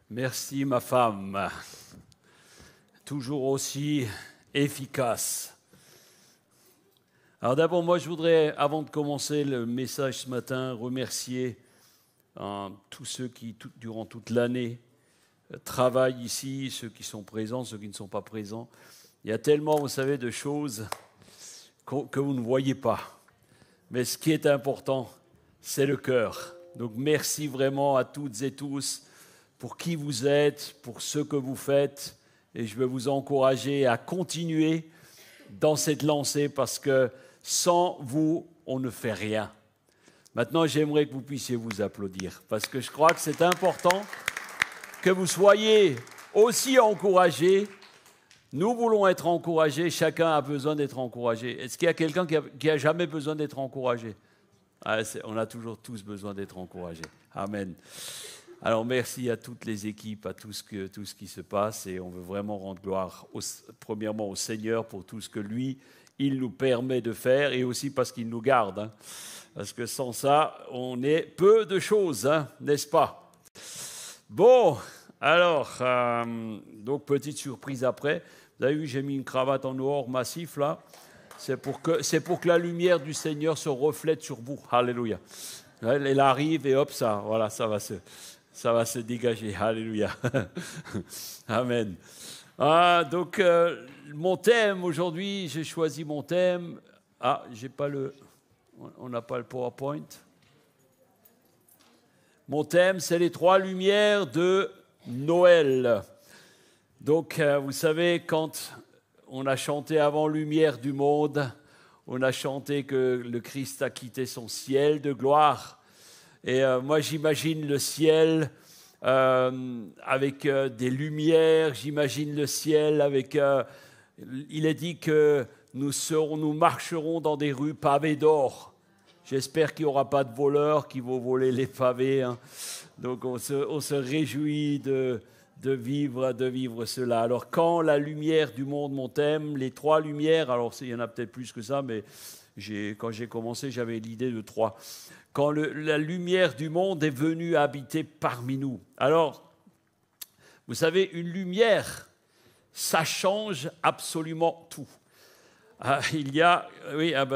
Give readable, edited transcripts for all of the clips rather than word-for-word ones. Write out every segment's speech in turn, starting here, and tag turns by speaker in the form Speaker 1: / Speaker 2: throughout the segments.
Speaker 1: Merci ma femme, toujours aussi efficace. Alors d'abord, moi je voudrais, avant de commencer le message ce matin, remercier tous ceux qui, durant toute l'année, travaillent ici, ceux qui sont présents, ceux qui ne sont pas présents. Il y a tellement, vous savez, de choses que vous ne voyez pas. Mais ce qui est important, c'est le cœur. Donc merci vraiment à toutes et tous pour qui vous êtes, pour ce que vous faites. Et je veux vous encourager à continuer dans cette lancée parce que sans vous, on ne fait rien. Maintenant, j'aimerais que vous puissiez vous applaudir parce que je crois que c'est important que vous soyez aussi encouragés. Nous voulons être encouragés, chacun a besoin d'être encouragé. Est-ce qu'il y a quelqu'un qui a jamais besoin d'être encouragé? On a toujours tous besoin d'être encouragés. Amen. Alors merci à toutes les équipes, à tout ce qui se passe et on veut vraiment rendre gloire premièrement au Seigneur pour tout ce que lui, il nous permet de faire et aussi parce qu'il nous garde. Hein. Parce que sans ça, on est peu de choses, hein, n'est-ce pas? Bon, alors, donc petite surprise après. Vous avez vu, j'ai mis une cravate en or massif là. C'est pour que la lumière du Seigneur se reflète sur vous. Alléluia. Elle arrive et hop, ça va se dégager. Alléluia. Amen. Donc, mon thème aujourd'hui, j'ai choisi mon thème. On n'a pas le PowerPoint. Mon thème, c'est les 3 lumières de Noël. Donc, vous savez, quand on a chanté avant Lumière du monde, on a chanté que le Christ a quitté son ciel de gloire. Et moi, j'imagine le ciel avec des lumières, j'imagine le ciel avec... il est dit que nous marcherons dans des rues pavées d'or. J'espère qu'il n'y aura pas de voleurs qui vont voler les pavés. Hein. Donc, on se réjouit de vivre cela. Alors, quand la lumière du monde, mon thème, les 3 lumières, alors il y en a peut-être plus que ça, mais quand j'ai commencé, j'avais l'idée de 3. Quand la lumière du monde est venue habiter parmi nous. Alors, vous savez, une lumière, ça change absolument tout.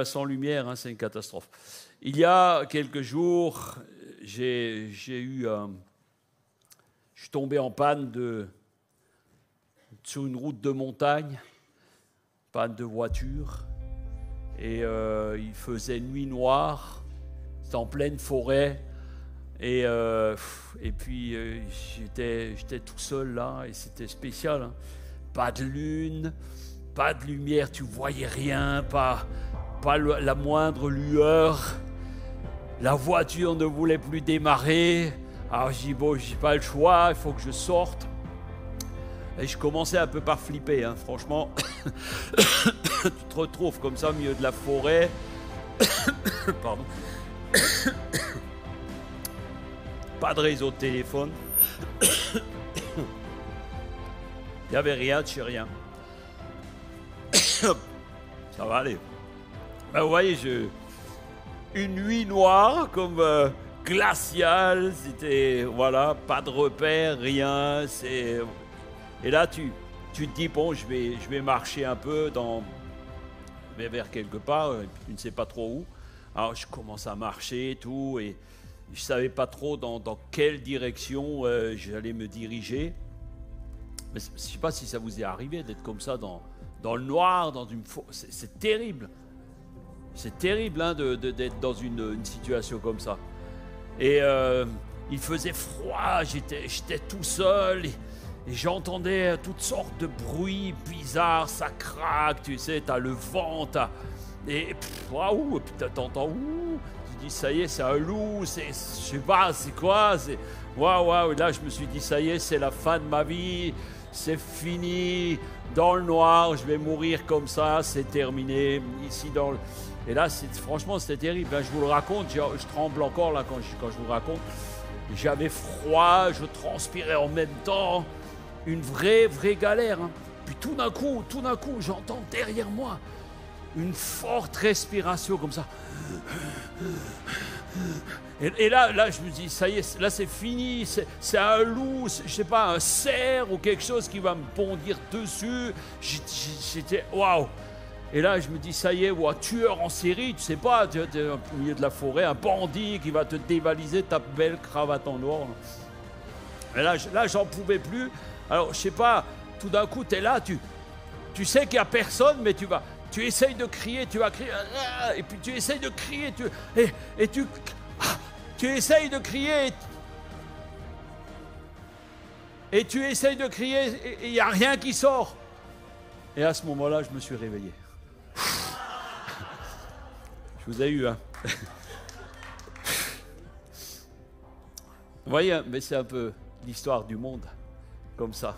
Speaker 1: Sans lumière, hein, c'est une catastrophe. Il y a quelques jours, je suis tombé en panne sur une route de montagne, panne de voiture, et il faisait nuit noire, c'était en pleine forêt, et puis j'étais tout seul là, et c'était spécial, hein. Pas de lune, pas de lumière, tu voyais rien, pas la moindre lueur. La voiture ne voulait plus démarrer. Alors je dis, bon, j'ai pas le choix, il faut que je sorte. Et je commençais un peu par flipper, hein, franchement. Tu te retrouves comme ça au milieu de la forêt. Pardon. Pas de réseau de téléphone. Il n'y avait rien de chez rien. Ça va aller. Ben, vous voyez, une nuit noire comme glaciale, c'était, voilà, pas de repère, rien. Et là, tu te dis, bon, je vais marcher un peu vers quelque part, et puis tu ne sais pas trop où. Alors, je commence à marcher et tout, et je ne savais pas trop dans quelle direction j'allais me diriger. Mais je ne sais pas si ça vous est arrivé d'être comme ça dans le noir, dans une forêt. C'est terrible. C'est terrible hein, d'être dans une situation comme ça. Et il faisait froid, j'étais tout seul et j'entendais toutes sortes de bruits bizarres, ça craque, tu sais, t'as le vent, et puis t'entends, tu dis ça y est, c'est un loup, je sais pas, c'est quoi, waouh, et là je me suis dit ça y est, c'est la fin de ma vie, c'est fini, dans le noir, je vais mourir comme ça, c'est terminé, ici Et là, franchement, c'était terrible. Ben, je vous le raconte, je tremble encore là quand je vous le raconte. J'avais froid, je transpirais en même temps. Une vraie galère. Hein. Puis tout d'un coup, j'entends derrière moi une forte respiration comme ça. Et là, je me dis, ça y est, là c'est fini, c'est un loup, je sais pas, un cerf ou quelque chose qui va me bondir dessus. J'étais, waouh! Et là, je me dis, ça y est, tueur en série, tu sais pas, tu es au milieu de la forêt, un bandit qui va te dévaliser ta belle cravate en or. Et là, j'en pouvais plus. Alors, je sais pas, tout d'un coup, tu es là, tu sais qu'il n'y a personne, mais tu essayes de crier, tu vas crier, et puis tu essayes de crier, tu essayes de crier, et tu essayes de crier, et il n'y a rien qui sort. Et à ce moment-là, je me suis réveillé. Je vous ai eu, hein. Vous voyez, mais c'est un peu l'histoire du monde, comme ça.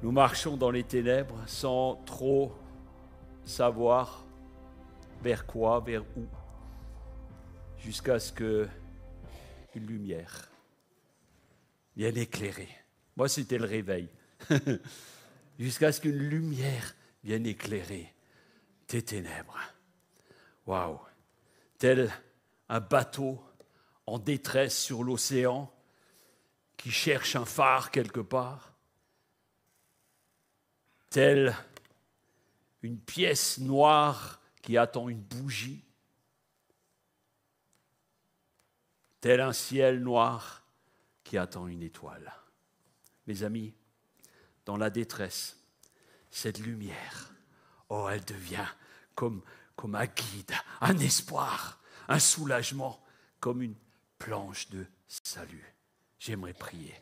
Speaker 1: Nous marchons dans les ténèbres sans trop savoir vers quoi, vers où, jusqu'à ce qu'une lumière vienne éclairer. Moi, c'était le réveil. Jusqu'à ce qu'une lumière vienne éclairer tes ténèbres. Waouh! Tel un bateau en détresse sur l'océan qui cherche un phare quelque part. Tel une pièce noire qui attend une bougie. Tel un ciel noir qui attend une étoile. Mes amis, dans la détresse, cette lumière, elle devient comme un guide, un espoir, un soulagement, comme une planche de salut. J'aimerais prier.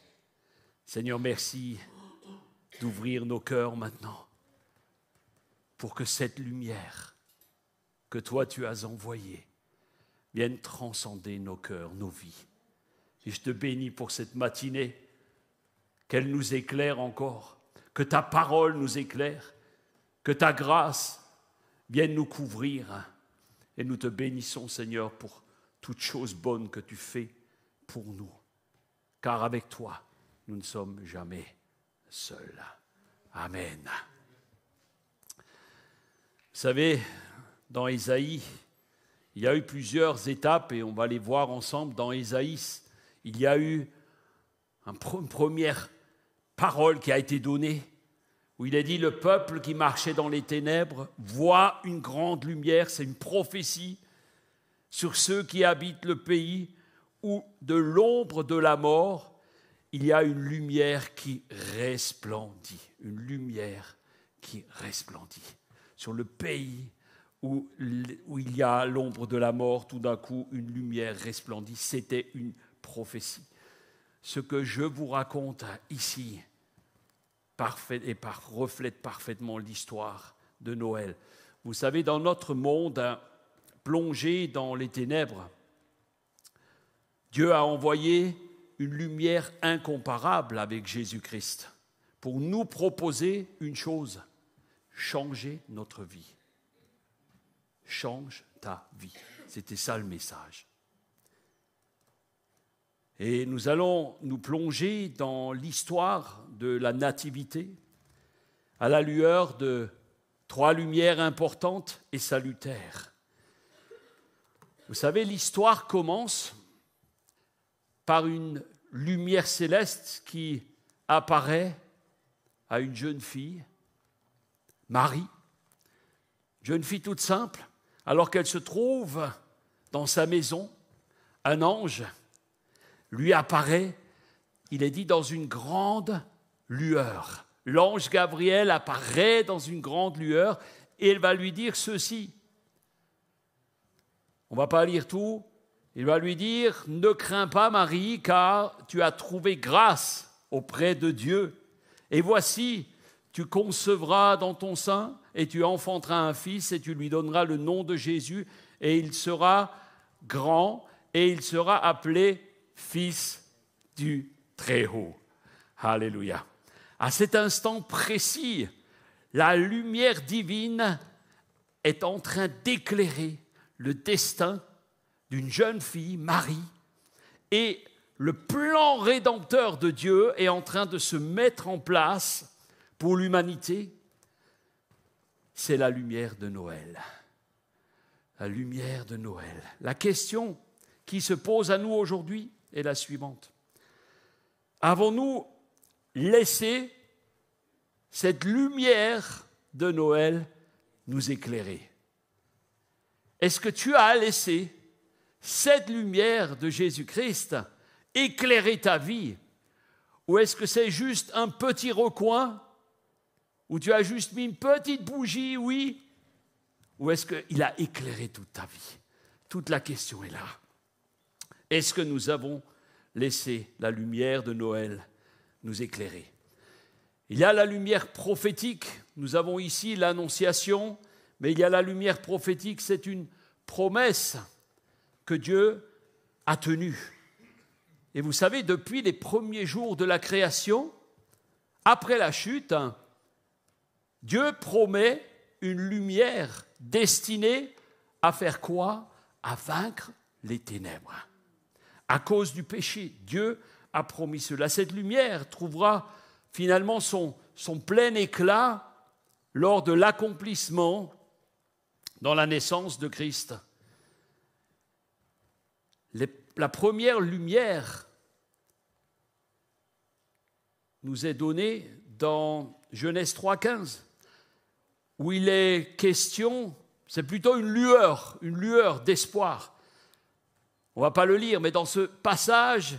Speaker 1: Seigneur, merci d'ouvrir nos cœurs maintenant pour que cette lumière que toi tu as envoyée vienne transcender nos cœurs, nos vies. Et je te bénis pour cette matinée, qu'elle nous éclaire encore, que ta parole nous éclaire, que ta grâce vienne nous couvrir. Et nous te bénissons, Seigneur, pour toutes choses bonnes que tu fais pour nous. Car avec toi, nous ne sommes jamais seuls. Amen. Vous savez, dans Ésaïe, il y a eu plusieurs étapes et on va les voir ensemble. Dans Ésaïe, il y a eu une première parole qui a été donnée où il a dit « Le peuple qui marchait dans les ténèbres voit une grande lumière ». C'est une prophétie sur ceux qui habitent le pays où de l'ombre de la mort, il y a une lumière qui resplendit. Une lumière qui resplendit. Sur le pays où il y a l'ombre de la mort, tout d'un coup, une lumière resplendit. C'était une prophétie. Ce que je vous raconte ici reflète parfaitement l'histoire de Noël. Vous savez, dans notre monde plongé dans les ténèbres, Dieu a envoyé une lumière incomparable avec Jésus-Christ pour nous proposer une chose, changer notre vie. Change ta vie. C'était ça le message. Et nous allons nous plonger dans l'histoire de la nativité à la lueur de 3 lumières importantes et salutaires. Vous savez, l'histoire commence par une lumière céleste qui apparaît à une jeune fille, Marie, jeune fille toute simple, alors qu'elle se trouve dans sa maison, un ange lui apparaît, il est dit, dans une grande lueur. L'ange Gabriel apparaît dans une grande lueur et il va lui dire ceci. On ne va pas lire tout. Il va lui dire « Ne crains pas, Marie, car tu as trouvé grâce auprès de Dieu. Et voici, tu concevras dans ton sein et tu enfanteras un fils et tu lui donneras le nom de Jésus et il sera grand et il sera appelé Fils du Très-Haut. » Alléluia. À cet instant précis, la lumière divine est en train d'éclairer le destin d'une jeune fille, Marie, et le plan rédempteur de Dieu est en train de se mettre en place pour l'humanité. C'est la lumière de Noël. La lumière de Noël. La question qui se pose à nous aujourd'hui est la suivante. Avons-nous laissé cette lumière de Noël nous éclairer? Est-ce que tu as laissé cette lumière de Jésus-Christ éclairer ta vie? Ou est-ce que c'est juste un petit recoin où tu as juste mis une petite bougie, oui? Ou est-ce qu'il a éclairé toute ta vie? Toute la question est là. Est-ce que nous avons laissé la lumière de Noël nous éclairer? Il y a la lumière prophétique. Nous avons ici l'annonciation, mais il y a la lumière prophétique. C'est une promesse que Dieu a tenue. Et vous savez, depuis les premiers jours de la création, après la chute, Dieu promet une lumière destinée à faire quoi? À vaincre les ténèbres. À cause du péché, Dieu a promis cela. Cette lumière trouvera finalement son plein éclat lors de l'accomplissement dans la naissance de Christ. La première lumière nous est donnée dans Genèse 3,15, où il est question, c'est plutôt une lueur d'espoir. On ne va pas le lire, mais dans ce passage,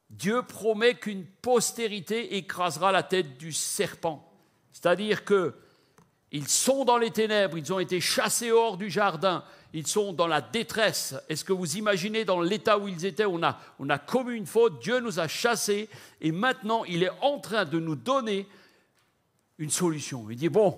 Speaker 1: Dieu promet qu'une postérité écrasera la tête du serpent. C'est-à-dire qu'ils sont dans les ténèbres, ils ont été chassés hors du jardin, ils sont dans la détresse. Est-ce que vous imaginez dans l'état où ils étaient? On a commis une faute, Dieu nous a chassés, et maintenant il est en train de nous donner une solution. Il dit, bon,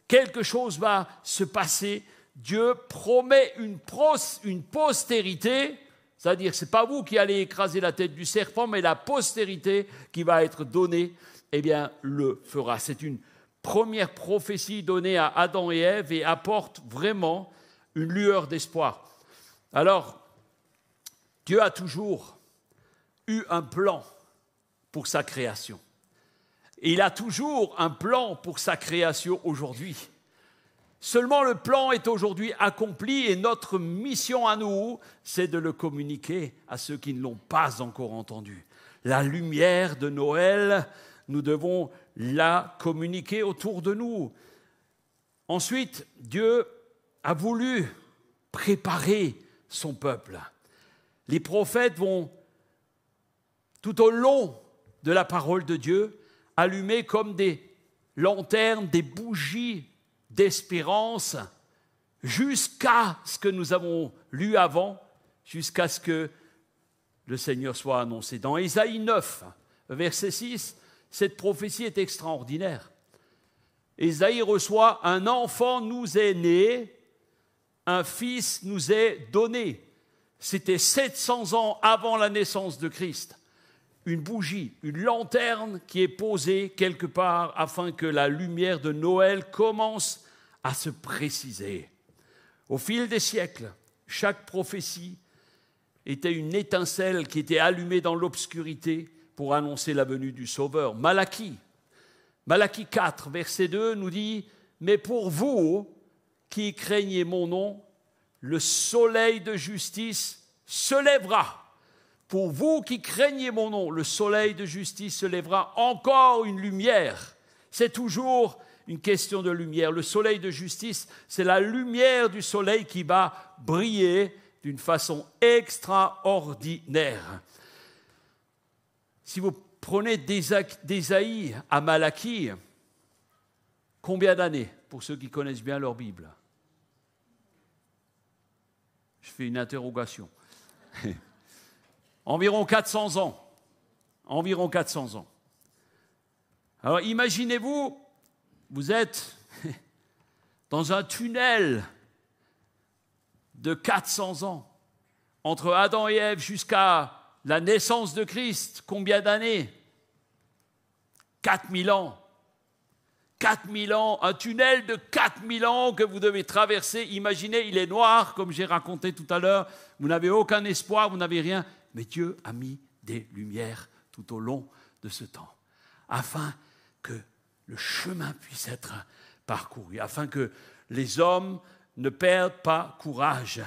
Speaker 1: quelque chose va se passer. Dieu promet une postérité, c'est-à-dire que ce n'est pas vous qui allez écraser la tête du serpent, mais la postérité qui va être donnée, eh bien, le fera. C'est une première prophétie donnée à Adam et Ève et apporte vraiment une lueur d'espoir. Alors, Dieu a toujours eu un plan pour sa création. Et il a toujours un plan pour sa création aujourd'hui. Seulement le plan est aujourd'hui accompli et notre mission à nous, c'est de le communiquer à ceux qui ne l'ont pas encore entendu. La lumière de Noël, nous devons la communiquer autour de nous. Ensuite, Dieu a voulu préparer son peuple. Les prophètes vont, tout au long de la parole de Dieu, allumer comme des lanternes, des bougies d'espérance, jusqu'à ce que nous avons lu avant, jusqu'à ce que le Seigneur soit annoncé. Dans Ésaïe 9, verset 6, cette prophétie est extraordinaire. Ésaïe reçoit: un enfant nous est né, un fils nous est donné. C'était 700 ans avant la naissance de Christ. Une bougie, une lanterne qui est posée quelque part afin que la lumière de Noël commence à se préciser. Au fil des siècles, chaque prophétie était une étincelle qui était allumée dans l'obscurité pour annoncer la venue du Sauveur. Malachie 4, verset 2 nous dit: mais pour vous qui craignez mon nom, le soleil de justice se lèvera. Pour vous qui craignez mon nom, le soleil de justice se lèvera. Encore une lumière. C'est toujours une question de lumière. Le soleil de justice, c'est la lumière du soleil qui va briller d'une façon extraordinaire. Si vous prenez d'Ésaïe à Malachie, combien d'années pour ceux qui connaissent bien leur Bible? Je fais une interrogation. Environ 400 ans. Environ 400 ans. Alors imaginez-vous, vous êtes dans un tunnel de 400 ans, entre Adam et Ève jusqu'à la naissance de Christ. Combien d'années? 4000 ans. 4000 ans, un tunnel de 4000 ans que vous devez traverser. Imaginez, il est noir, comme j'ai raconté tout à l'heure. Vous n'avez aucun espoir, vous n'avez rien. Mais Dieu a mis des lumières tout au long de ce temps, afin que le chemin puisse être parcouru, afin que les hommes ne perdent pas courage.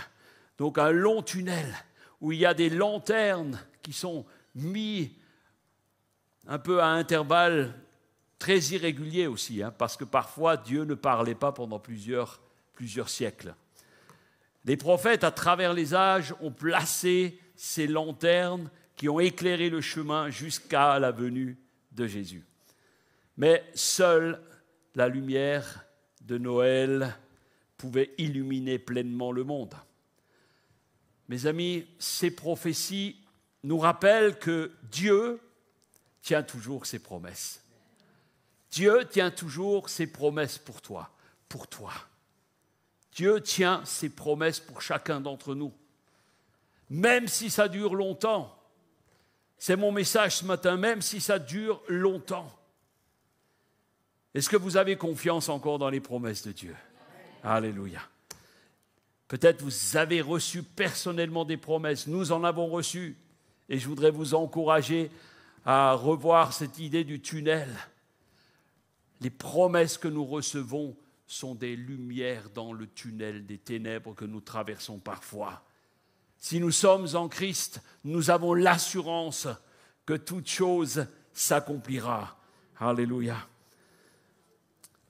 Speaker 1: Donc un long tunnel où il y a des lanternes qui sont mises un peu à intervalles très irréguliers aussi, parce que parfois Dieu ne parlait pas pendant plusieurs siècles. Les prophètes, à travers les âges, ont placé ces lanternes qui ont éclairé le chemin jusqu'à la venue de Jésus. Mais seule la lumière de Noël pouvait illuminer pleinement le monde. Mes amis, ces prophéties nous rappellent que Dieu tient toujours ses promesses. Dieu tient toujours ses promesses pour toi, pour toi. Dieu tient ses promesses pour chacun d'entre nous. Même si ça dure longtemps, c'est mon message ce matin, même si ça dure longtemps. Est-ce que vous avez confiance encore dans les promesses de Dieu? Alléluia. Peut-être vous avez reçu personnellement des promesses, nous en avons reçu, et je voudrais vous encourager à revoir cette idée du tunnel. Les promesses que nous recevons sont des lumières dans le tunnel des ténèbres que nous traversons parfois. Si nous sommes en Christ, nous avons l'assurance que toute chose s'accomplira. Alléluia.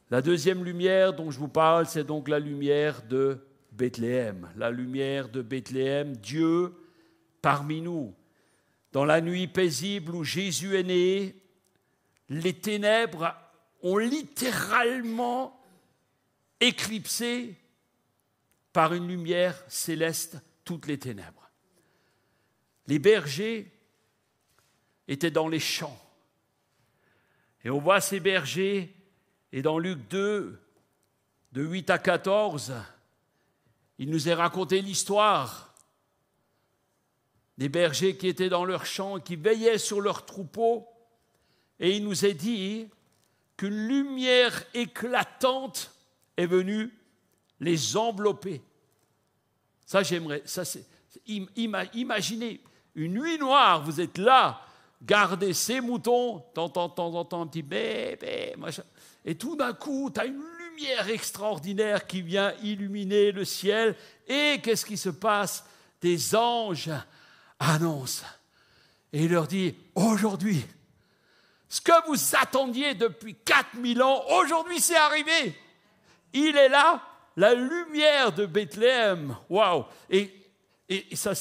Speaker 1: La deuxième lumière dont je vous parle, c'est donc la lumière de Bethléem. La lumière de Bethléem, Dieu parmi nous. Dans la nuit paisible où Jésus est né, les ténèbres ont littéralement éclipsé par une lumière céleste toutes les ténèbres. Les bergers étaient dans les champs. Et on voit ces bergers, et dans Luc 2, de 8 à 14, il nous est raconté l'histoire des bergers qui étaient dans leurs champs, qui veillaient sur leurs troupeaux, et il nous est dit qu'une lumière éclatante est venue les envelopper. Ça, j'aimerais. Imaginez, une nuit noire, vous êtes là, gardez ces moutons, t'entends un petit bé, machin, et tout d'un coup, tu as une lumière extraordinaire qui vient illuminer le ciel, et qu'est-ce qui se passe? Des anges annoncent, et il leur dit, aujourd'hui, ce que vous attendiez depuis 4000 ans, aujourd'hui c'est arrivé. Il est là, la lumière de Bethléem. Waouh! Et ça,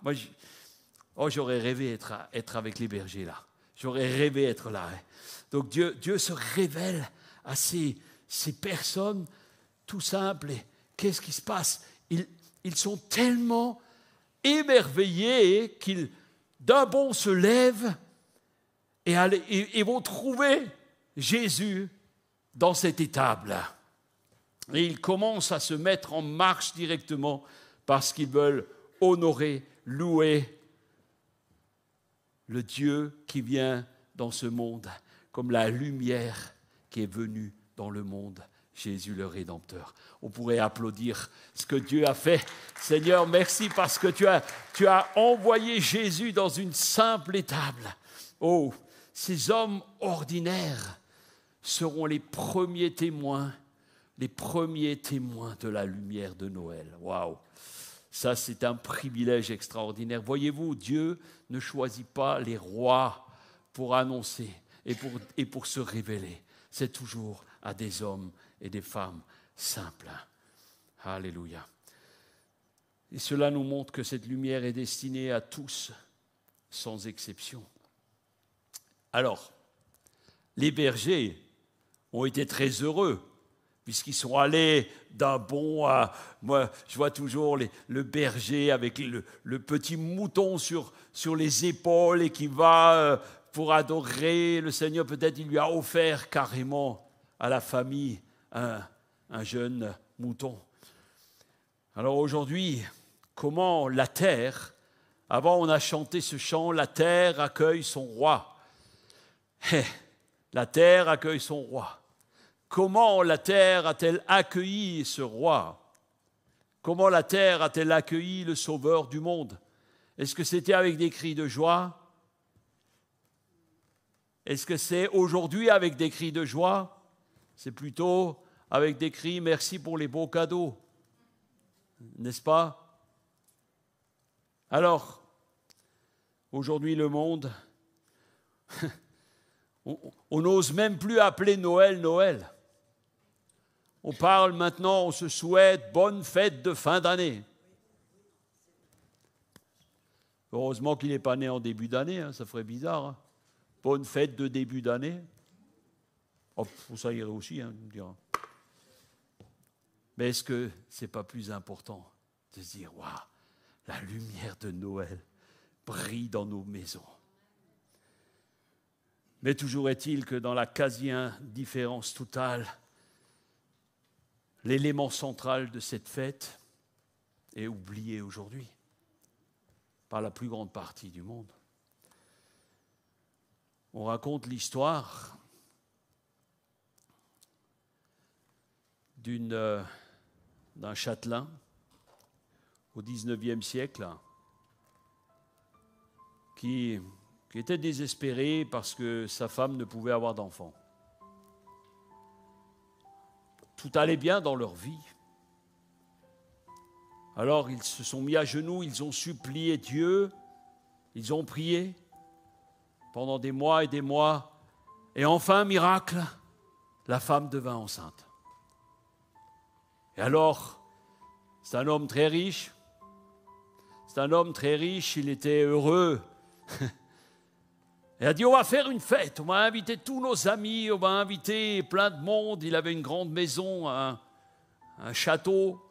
Speaker 1: moi, j'aurais rêvé être avec les bergers là. J'aurais rêvé être là. Donc Dieu se révèle à ces personnes tout simples. Et qu'est-ce qui se passe? Ils sont tellement émerveillés qu'ils d'un bond se lèvent et vont trouver Jésus dans cette étable. Et ils commencent à se mettre en marche directement parce qu'ils veulent honorer, louer le Dieu qui vient dans ce monde, comme la lumière qui est venue dans le monde, Jésus le Rédempteur. On pourrait applaudir ce que Dieu a fait. Seigneur, merci parce que tu as envoyé Jésus dans une simple étable. Oh, ces hommes ordinaires seront les premiers témoins de la lumière de Noël. Waouh! Ça, c'est un privilège extraordinaire. Voyez-vous, Dieu ne choisit pas les rois pour annoncer et pour se révéler. C'est toujours à des hommes et des femmes simples. Alléluia. Et cela nous montre que cette lumière est destinée à tous, sans exception. Alors, les bergers ont été très heureux, puisqu'ils sont allés d'un bond à... Moi, je vois toujours le berger avec le petit mouton sur les épaules et qui va pour adorer le Seigneur. Peut-être il lui a offert carrément à la famille un jeune mouton. Alors aujourd'hui, comment la terre... Avant, on a chanté ce chant, la terre accueille son roi. La terre accueille son roi. Comment la terre a-t-elle accueilli ce roi? Comment la terre a-t-elle accueilli le Sauveur du monde? Est-ce que c'était avec des cris de joie? Est-ce que c'est aujourd'hui avec des cris de joie? C'est plutôt avec des cris « merci pour les beaux cadeaux ». N'est-ce pas? Alors, aujourd'hui, le monde, on n'ose même plus appeler Noël, Noël. On parle maintenant, on se souhaite bonne fête de fin d'année. Heureusement qu'il n'est pas né en début d'année, hein, ça ferait bizarre. Hein. Bonne fête de début d'année. Oh, ça irait aussi, hein, on me dira. Mais est-ce que ce n'est pas plus important de se dire, waouh, la lumière de Noël brille dans nos maisons. Mais toujours est-il que dans la quasi-indifférence totale, l'élément central de cette fête est oublié aujourd'hui par la plus grande partie du monde. On raconte l'histoire d'un châtelain au XIXe siècle qui était désespéré parce que sa femme ne pouvait avoir d'enfant. Tout allait bien dans leur vie. Alors ils se sont mis à genoux, ils ont supplié Dieu, ils ont prié pendant des mois, et enfin, miracle, la femme devint enceinte. Et alors, c'est un homme très riche, il était heureux. Il a dit, on va faire une fête, on va inviter tous nos amis, on va inviter plein de monde. Il avait une grande maison, un château,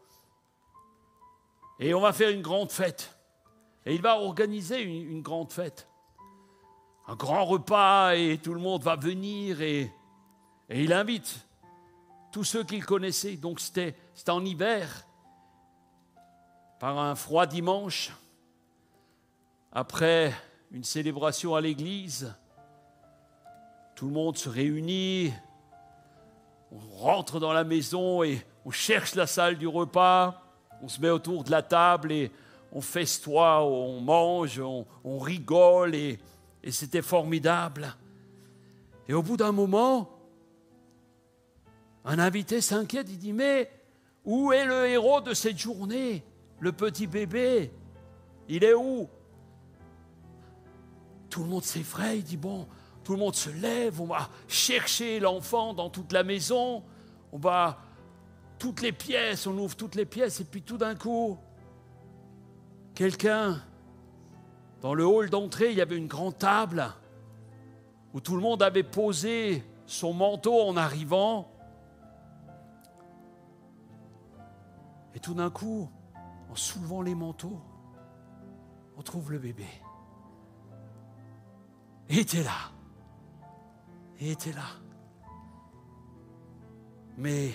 Speaker 1: et on va faire une grande fête. Et il va organiser une grande fête. Un grand repas, et tout le monde va venir, et il invite tous ceux qu'il connaissait. Donc c'était en hiver, par un froid dimanche, après une célébration à l'église, tout le monde se réunit, on rentre dans la maison et on cherche la salle du repas, on se met autour de la table et on festoie, on mange, on rigole et c'était formidable. Et au bout d'un moment, un invité s'inquiète, il dit, mais où est le héros de cette journée? Le petit bébé, il est où? Tout le monde s'effraie, il dit, bon, tout le monde se lève, on va chercher l'enfant dans toute la maison, on va toutes les pièces, on ouvre toutes les pièces, et puis tout d'un coup, quelqu'un, dans le hall d'entrée, il y avait une grande table où tout le monde avait posé son manteau en arrivant. Et tout d'un coup, en soulevant les manteaux, on trouve le bébé. Il était là. Il était là. Mais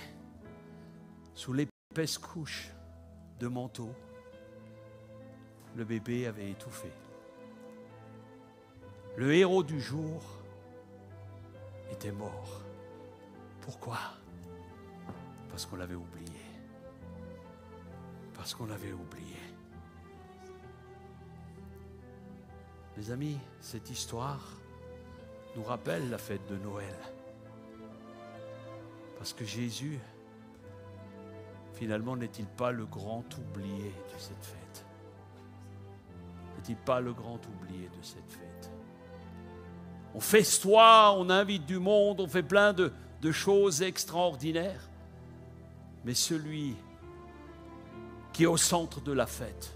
Speaker 1: sous l'épaisse couche de manteau, le bébé avait étouffé. Le héros du jour était mort. Pourquoi? Parce qu'on l'avait oublié. Parce qu'on l'avait oublié. Mes amis, cette histoire nous rappelle la fête de Noël. Parce que Jésus, finalement, n'est-il pas le grand oublié de cette fête? N'est-il pas le grand oublié de cette fête? On festoie, on invite du monde, on fait plein de choses extraordinaires. Mais celui qui est au centre de la fête,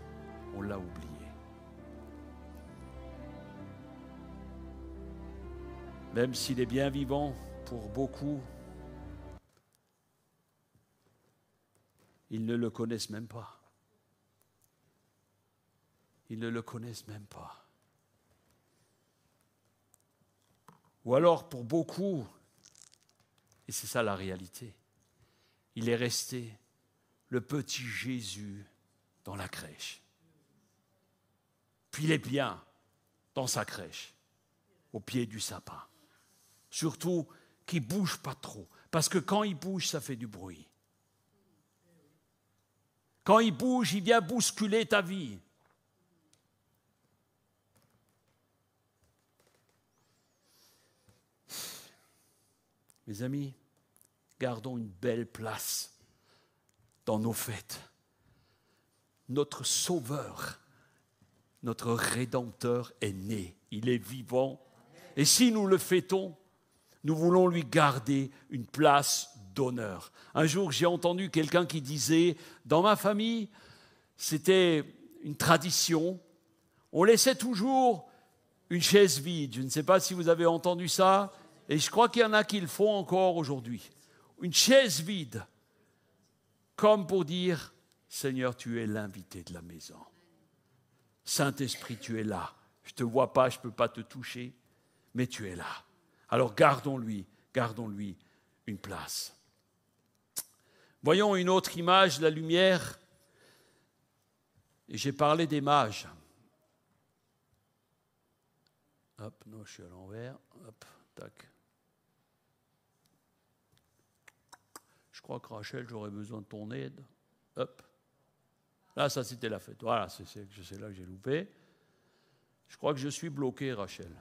Speaker 1: on l'a oublié. Même s'il est bien vivant pour beaucoup, ils ne le connaissent même pas. Ils ne le connaissent même pas. Ou alors pour beaucoup, et c'est ça la réalité, il est resté le petit Jésus dans la crèche. Puis il est bien dans sa crèche, au pied du sapin. Surtout qu'il ne bouge pas trop, parce que quand il bouge, ça fait du bruit. Quand il bouge, il vient bousculer ta vie. Mes amis, gardons une belle place dans nos fêtes. Notre Sauveur notre Rédempteur est né. Il est vivant. Et si nous le fêtons, nous voulons lui garder une place d'honneur. Un jour, j'ai entendu quelqu'un qui disait, dans ma famille, c'était une tradition, on laissait toujours une chaise vide. Je ne sais pas si vous avez entendu ça, et je crois qu'il y en a qui le font encore aujourd'hui. Une chaise vide, comme pour dire, Seigneur, tu es l'invité de la maison. Saint-Esprit, tu es là. Je ne te vois pas, je ne peux pas te toucher, mais tu es là. Alors gardons-lui une place. Voyons une autre image, la lumière. Et j'ai parlé des mages. Hop, non, je suis à l'envers. Hop, tac. Je crois que Rachel, j'aurais besoin de ton aide. Hop. Là, ça, c'était la fête. Voilà, c'est là que j'ai loupé. Je crois que je suis bloqué, Rachel.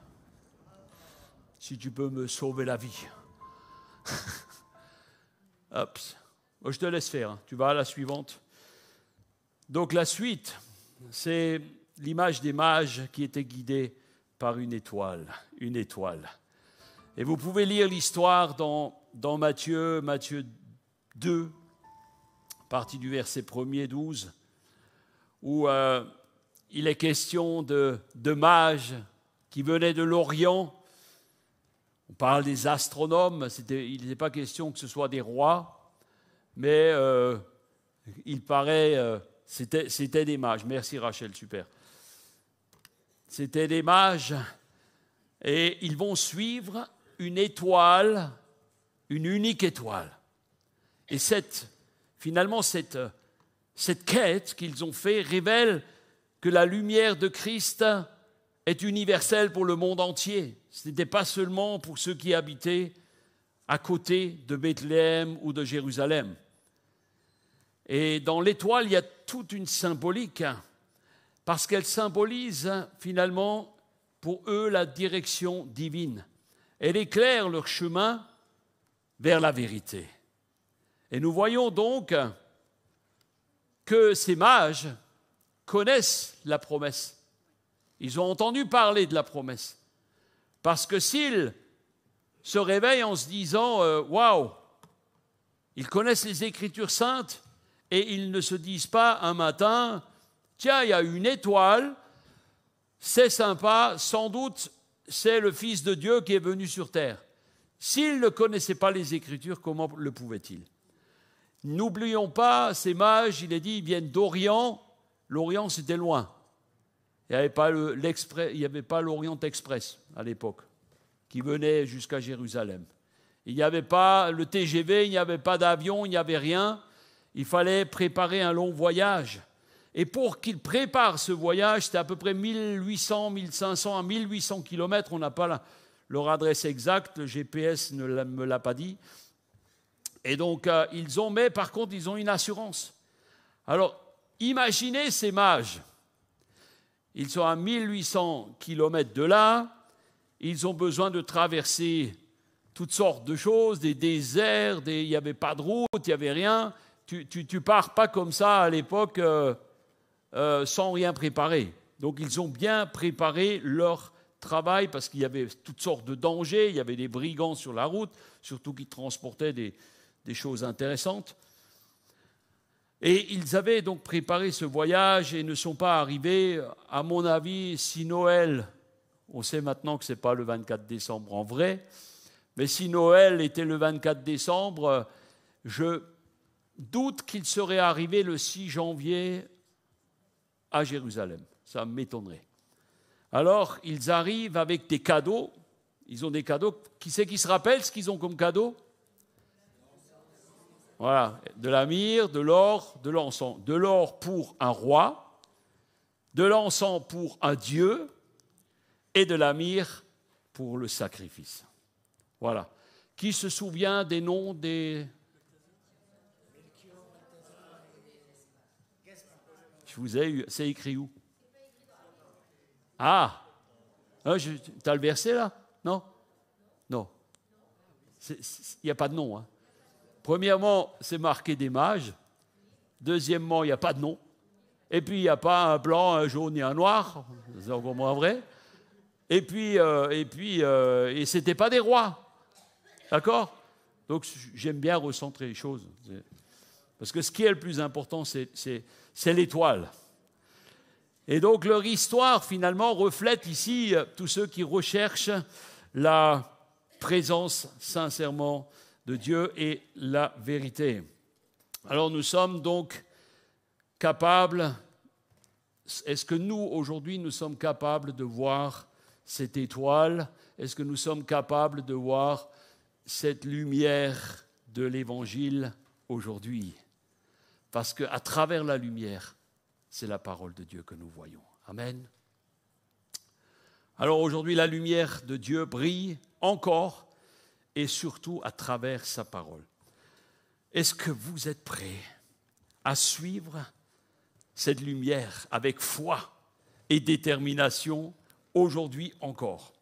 Speaker 1: Si tu peux me sauver la vie. Hop. Bon, je te laisse faire. Hein. Tu vas à la suivante. Donc, la suite, c'est l'image des mages qui étaient guidés par une étoile. Une étoile. Et vous pouvez lire l'histoire dans Matthieu 2, partie du verset 1er 12, où il est question de mages qui venaient de l'Orient. On parle des astronomes, il n'était pas question que ce soit des rois, mais il paraît, c'était des mages. Merci Rachel, super. C'était des mages, et ils vont suivre une étoile, une unique étoile. Et finalement, cette quête qu'ils ont fait révèle que la lumière de Christ est universelle pour le monde entier. Ce n'était pas seulement pour ceux qui habitaient à côté de Bethléem ou de Jérusalem. Et dans l'étoile, il y a toute une symbolique, parce qu'elle symbolise finalement pour eux la direction divine. Elle éclaire leur chemin vers la vérité. Et nous voyons donc que ces mages connaissent la promesse. Ils ont entendu parler de la promesse. Parce que s'ils se réveillent en se disant « Waouh !» Ils connaissent les Écritures saintes et ils ne se disent pas un matin « Tiens, il y a une étoile, c'est sympa, sans doute c'est le Fils de Dieu qui est venu sur terre. » S'ils ne connaissaient pas les Écritures, comment le pouvaient-ils ? N'oublions pas, ces mages, il est dit, ils viennent d'Orient. L'Orient, c'était loin. Il n'y avait pas l'Orient Express à l'époque, qui venait jusqu'à Jérusalem. Il n'y avait pas le TGV, il n'y avait pas d'avion, il n'y avait rien. Il fallait préparer un long voyage. Et pour qu'ils préparent ce voyage, c'était à peu près 1800, 1500 à 1800 kilomètres. On n'a pas leur adresse exacte, le GPS ne me l'a pas dit. Et donc, mais par contre, ils ont une assurance. Alors, imaginez ces mages. Ils sont à 1800 kilomètres de là. Ils ont besoin de traverser toutes sortes de choses, des déserts, il n'y avait pas de route, il n'y avait rien. Tu pars pas comme ça à l'époque sans rien préparer. Donc, ils ont bien préparé leur travail parce qu'il y avait toutes sortes de dangers. Il y avait des brigands sur la route, surtout qui transportaient des choses intéressantes. Et ils avaient donc préparé ce voyage et ne sont pas arrivés, à mon avis, si Noël, on sait maintenant que ce n'est pas le 24 décembre en vrai, mais si Noël était le 24 décembre, je doute qu'ils seraient arrivés le 6 janvier à Jérusalem. Ça m'étonnerait. Alors, ils arrivent avec des cadeaux. Ils ont des cadeaux. Qui c'est qui se rappelle ce qu'ils ont comme cadeau ? Voilà, de la myrrhe, de l'or, de l'encens. De l'or pour un roi, de l'encens pour un dieu et de la myrrhe pour le sacrifice. Voilà. Qui se souvient des noms des... Je vous ai eu, c'est écrit où ? Ah, tu as le verset là ? Non ? Non. Il n'y a pas de nom, hein. Premièrement, c'est marqué des mages. Deuxièmement, il n'y a pas de nom. Et puis, il n'y a pas un blanc, un jaune et un noir. C'est encore moins vrai. Et ce n'était pas des rois. D'accord? Donc, j'aime bien recentrer les choses. Parce que ce qui est le plus important, c'est l'étoile. Et donc, leur histoire, finalement, reflète ici tous ceux qui recherchent la présence, sincèrement, de Dieu et la vérité. Alors, nous sommes donc capables, est-ce que nous, aujourd'hui, nous sommes capables de voir cette étoile? Est-ce que nous sommes capables de voir cette lumière de l'Évangile aujourd'hui? Parce qu'à travers la lumière, c'est la parole de Dieu que nous voyons. Amen. Alors aujourd'hui, la lumière de Dieu brille encore et surtout à travers sa parole. Est-ce que vous êtes prêts à suivre cette lumière avec foi et détermination aujourd'hui encore?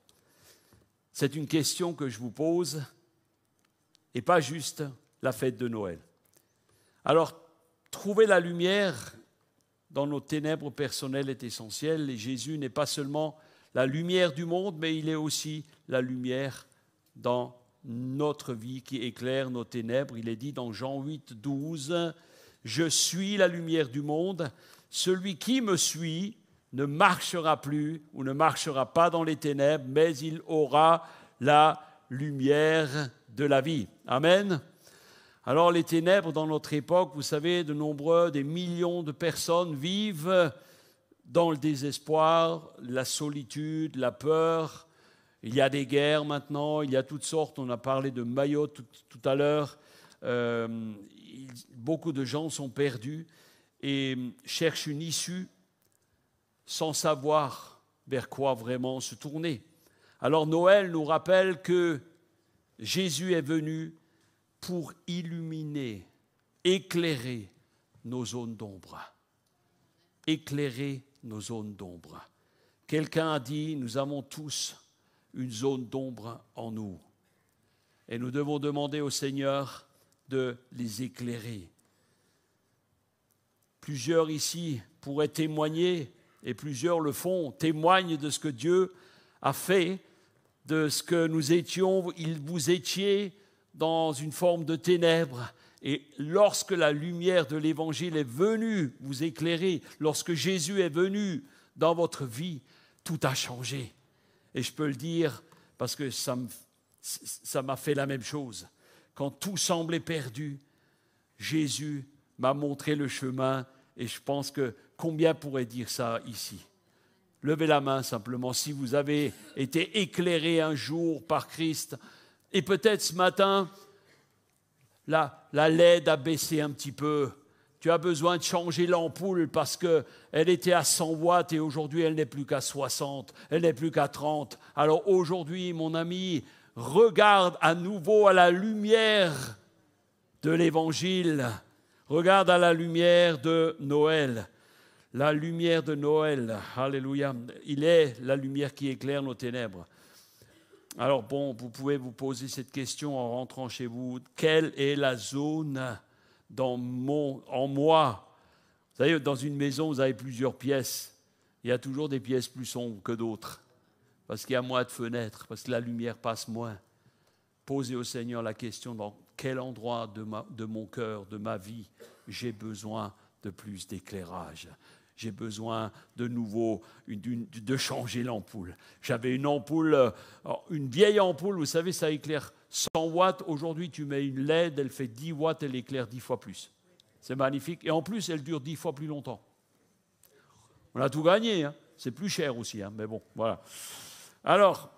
Speaker 1: C'est une question que je vous pose et pas juste la fête de Noël. Alors, trouver la lumière dans nos ténèbres personnelles est essentiel et Jésus n'est pas seulement la lumière du monde, mais il est aussi la lumière dans notre vie qui éclaire nos ténèbres. Il est dit dans Jean 8, 12, « Je suis la lumière du monde, celui qui me suit ne marchera plus ou ne marchera pas dans les ténèbres, mais il aura la lumière de la vie. » Amen. Alors les ténèbres dans notre époque, vous savez, des millions de personnes vivent dans le désespoir, la solitude, la peur. Il y a des guerres maintenant, il y a toutes sortes. On a parlé de Mayotte tout à l'heure. Beaucoup de gens sont perdus et cherchent une issue sans savoir vers quoi vraiment se tourner. Alors Noël nous rappelle que Jésus est venu pour illuminer, éclairer nos zones d'ombre. Éclairer nos zones d'ombre. Quelqu'un a dit, nous avons tous une zone d'ombre en nous. Et nous devons demander au Seigneur de les éclairer. Plusieurs ici pourraient témoigner, et plusieurs le font, témoignent de ce que Dieu a fait, de ce que nous étions, vous étiez dans une forme de ténèbres. Et lorsque la lumière de l'Évangile est venue vous éclairer, lorsque Jésus est venu dans votre vie, tout a changé. Et je peux le dire parce que ça m'a fait la même chose. Quand tout semblait perdu, Jésus m'a montré le chemin et je pense que combien pourrait dire ça ici? Levez la main simplement si vous avez été éclairé un jour par Christ. Et peut-être ce matin, la LED a baissé un petit peu. Tu as besoin de changer l'ampoule parce qu'elle était à 100 watts et aujourd'hui elle n'est plus qu'à 60, elle n'est plus qu'à 30. Alors aujourd'hui, mon ami, regarde à nouveau à la lumière de l'Évangile. Regarde à la lumière de Noël. La lumière de Noël, alléluia, il est la lumière qui éclaire nos ténèbres. Alors bon, vous pouvez vous poser cette question en rentrant chez vous. Quelle est la zone en moi? Vous savez, dans une maison, vous avez plusieurs pièces. Il y a toujours des pièces plus sombres que d'autres, parce qu'il y a moins de fenêtres, parce que la lumière passe moins. Posez au Seigneur la question, dans quel endroit de mon cœur, de ma vie, j'ai besoin de plus d'éclairage. J'ai besoin de nouveau de changer l'ampoule. J'avais une ampoule, une vieille ampoule, vous savez, ça éclaire 100 watts. Aujourd'hui, tu mets une LED, elle fait 10 watts, elle éclaire 10 fois plus. C'est magnifique. Et en plus, elle dure 10 fois plus longtemps. On a tout gagné, hein. C'est plus cher aussi, hein, mais bon, voilà. Alors,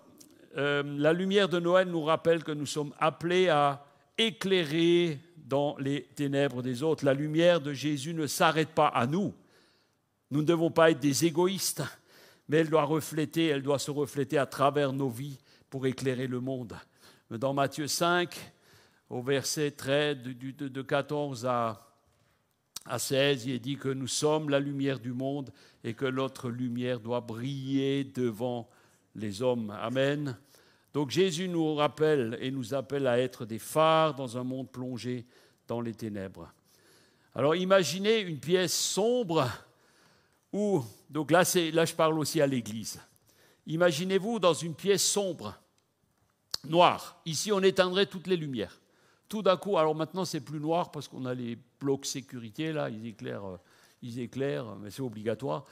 Speaker 1: la lumière de Noël nous rappelle que nous sommes appelés à éclairer dans les ténèbres des autres. La lumière de Jésus ne s'arrête pas à nous. Nous ne devons pas être des égoïstes, mais elle doit se refléter à travers nos vies pour éclairer le monde. Dans Matthieu 5, au verset 13, de 14 à 16, il est dit que nous sommes la lumière du monde et que notre lumière doit briller devant les hommes. Amen. Donc Jésus nous rappelle et nous appelle à être des phares dans un monde plongé dans les ténèbres. Alors imaginez une pièce sombre Donc là, je parle aussi à l'église. Imaginez-vous dans une pièce sombre, noire. Ici, on éteindrait toutes les lumières. Tout d'un coup, alors maintenant, c'est plus noir parce qu'on a les blocs sécurité, là, ils éclairent, mais c'est obligatoire.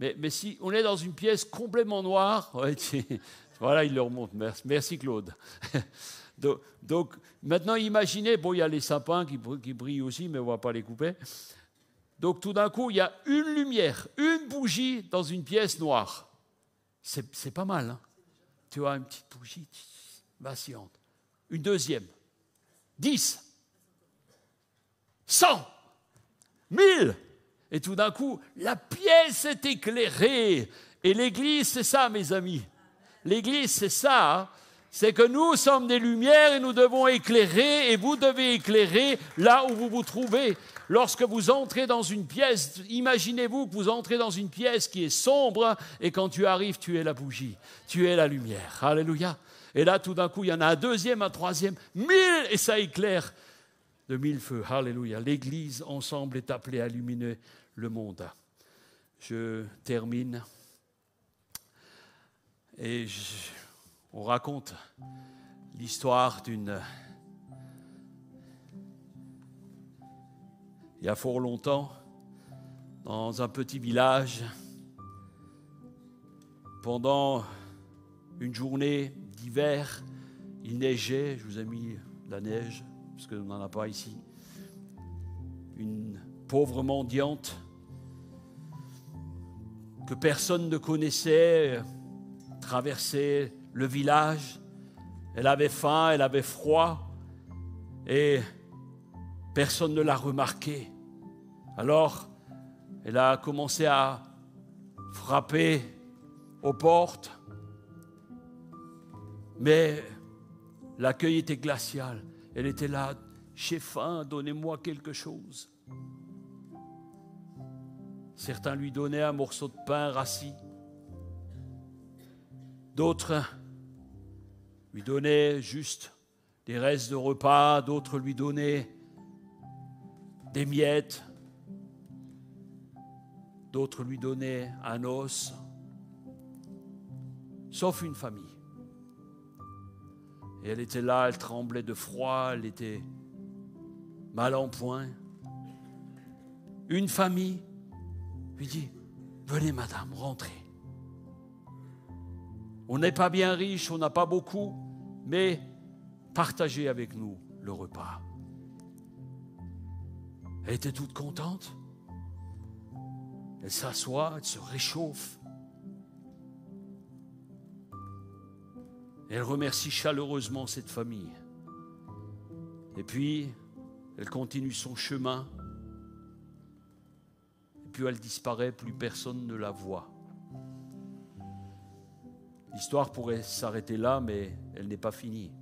Speaker 1: Mais si on est dans une pièce complètement noire, ouais, voilà, il le remonte. Merci Claude. Donc, maintenant, imaginez, bon, il y a les sapins qui brillent aussi, mais on ne va pas les couper. Donc, tout d'un coup, il y a une lumière, une bougie dans une pièce noire. C'est pas mal, hein? Tu vois, une petite bougie vacillante. Une deuxième. 10. 100. 1000. Et tout d'un coup, la pièce est éclairée. Et l'Église, c'est ça, mes amis. L'Église, c'est ça. Hein? C'est que nous sommes des lumières et nous devons éclairer, et vous devez éclairer là où vous vous trouvez. Lorsque vous entrez dans une pièce, imaginez-vous que vous entrez dans une pièce qui est sombre, et quand tu arrives, tu es la bougie, tu es la lumière. Alléluia. Et là, tout d'un coup, il y en a un deuxième, un troisième, 1000, et ça éclaire de 1000 feux. Alléluia. L'Église, ensemble, est appelée à illuminer le monde. Je termine. Et on raconte l'histoire d'une... Il y a fort longtemps, dans un petit village, pendant une journée d'hiver, il neigeait, je vous ai mis la neige, parce qu'on n'en a pas ici, une pauvre mendiante que personne ne connaissait, traversait le village. Elle avait faim, elle avait froid, et personne ne l'a remarqué. Alors, elle a commencé à frapper aux portes, mais l'accueil était glacial. Elle était là, j'ai faim, donnez-moi quelque chose. Certains lui donnaient un morceau de pain rassis. D'autres lui donnaient juste des restes de repas. D'autres lui donnaient des miettes. D'autres lui donnaient un os. Sauf une famille. Et elle était là, elle tremblait de froid, elle était mal en point. Une famille lui dit, venez madame, rentrez. On n'est pas bien riche, on n'a pas beaucoup, mais partagez avec nous le repas. Elle était toute contente. Elle s'assoit, elle se réchauffe. Elle remercie chaleureusement cette famille. Et puis, elle continue son chemin. Et puis elle disparaît, plus personne ne la voit. L'histoire pourrait s'arrêter là, mais elle n'est pas finie.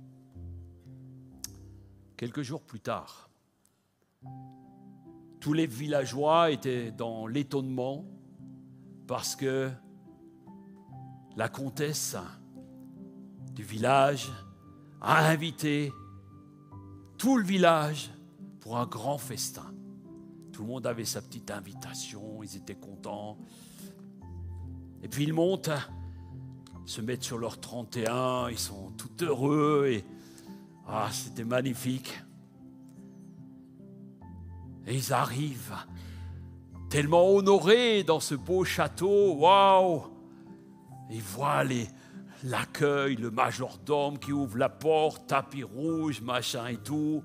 Speaker 1: Quelques jours plus tard, tous les villageois étaient dans l'étonnement parce que la comtesse du village a invité tout le village pour un grand festin. Tout le monde avait sa petite invitation, ils étaient contents. Et puis ils montent, se mettent sur leur 31, ils sont tout heureux et c'était magnifique. Et ils arrivent tellement honorés dans ce beau château, waouh! Ils voient l'accueil, le majordome qui ouvre la porte, tapis rouge, machin et tout.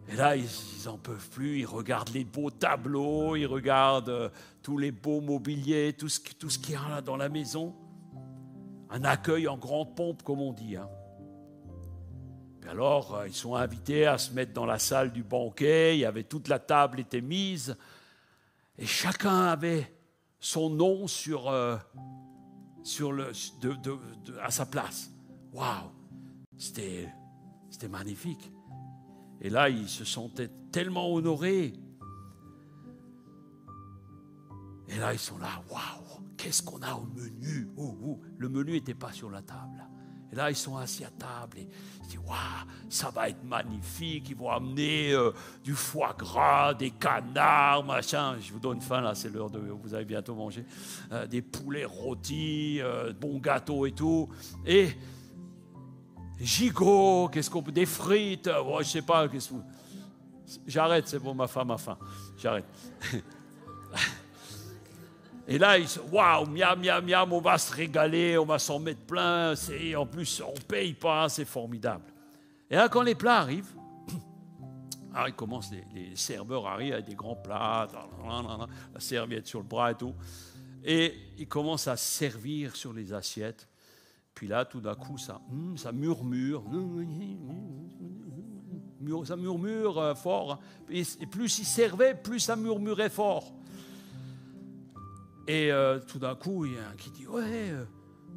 Speaker 1: Et là, ils n'en peuvent plus, ils regardent les beaux tableaux, ils regardent tous les beaux mobiliers, tout ce qu'il y a là dans la maison. Un accueil en grande pompe, comme on dit. Hein. Et alors, ils sont invités à se mettre dans la salle du banquet, toute la table était mise, et chacun avait son nom à sa place. Waouh! C'était magnifique. Et là, ils se sentaient tellement honorés. Et là, ils sont là, waouh! Qu'est-ce qu'on a au menu? Le menu n'était pas sur la table. Et là, ils sont assis à table et ils disent, waouh, ça va être magnifique. Ils vont amener du foie gras, des canards, machin. Je vous donne faim, là, c'est l'heure de... Vous allez bientôt manger. Des poulets rôtis, bons gâteaux et tout. Et gigot, qu'est-ce qu'on peut... Des frites, je sais pas. J'arrête, c'est bon, ma femme a faim. J'arrête. Et là, ils se disent, waouh, miam, miam, miam, on va se régaler, on va s'en mettre plein. En plus, on ne paye pas, c'est formidable. Et là, quand les plats arrivent, alors ils commencent, les serveurs arrivent avec des grands plats, la serviette sur le bras et tout. Et ils commencent à servir sur les assiettes. Puis là, tout d'un coup, ça murmure. Ça murmure fort. Et plus ils servaient, plus ça murmurait fort. Et tout d'un coup, il y a un qui dit, ouais,